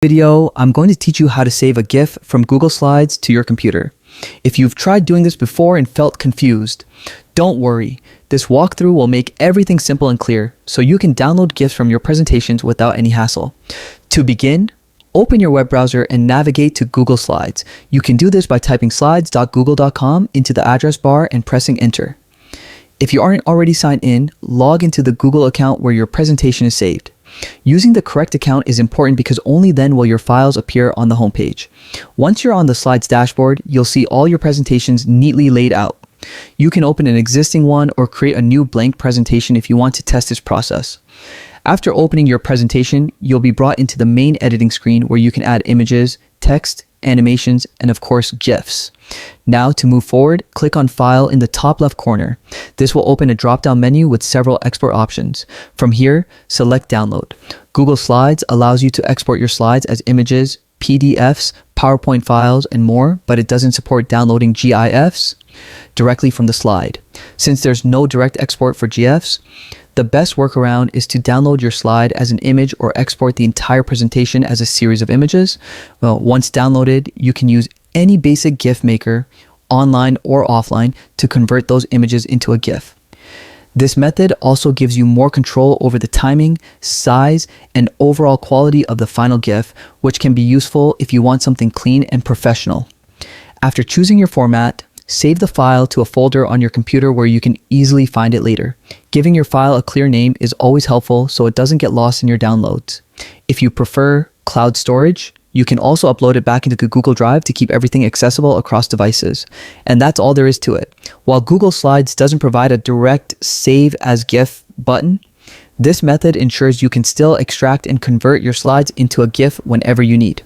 Video, I'm going to teach you how to save a GIF from Google Slides to your computer. If you've tried doing this before and felt confused, don't worry. This walkthrough will make everything simple and clear, so you can download GIFs from your presentations without any hassle. To begin, open your web browser and navigate to Google Slides. You can do this by typing slides.google.com into the address bar and pressing enter. If you aren't already signed in, log into the Google account where your presentation is saved. Using the correct account is important because only then will your files appear on the homepage. Once you're on the Slides dashboard, you'll see all your presentations neatly laid out. You can open an existing one or create a new blank presentation if you want to test this process. After opening your presentation, you'll be brought into the main editing screen where you can add images, text, animations, and of course, GIFs. Now to move forward, click on File in the top left corner. This will open a drop-down menu with several export options. From here, select Download. Google Slides allows you to export your slides as images, PDFs, PowerPoint files, and more, but it doesn't support downloading GIFs directly from the slide. Since there's no direct export for GIFs, the best workaround is to download your slide as an image or export the entire presentation as a series of images. Well, once downloaded, you can use any basic GIF maker, online or offline, to convert those images into a GIF. This method also gives you more control over the timing, size, and overall quality of the final GIF, which can be useful if you want something clean and professional. After choosing your format, save the file to a folder on your computer where you can easily find it later. Giving your file a clear name is always helpful so it doesn't get lost in your downloads. If you prefer cloud storage, you can also upload it back into Google Drive to keep everything accessible across devices. And that's all there is to it. While Google Slides doesn't provide a direct Save as GIF button, this method ensures you can still extract and convert your slides into a GIF whenever you need.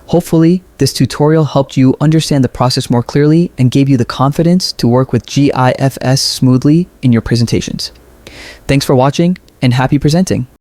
Hopefully, this tutorial helped you understand the process more clearly and gave you the confidence to work with GIFs smoothly in your presentations. Thanks for watching and happy presenting!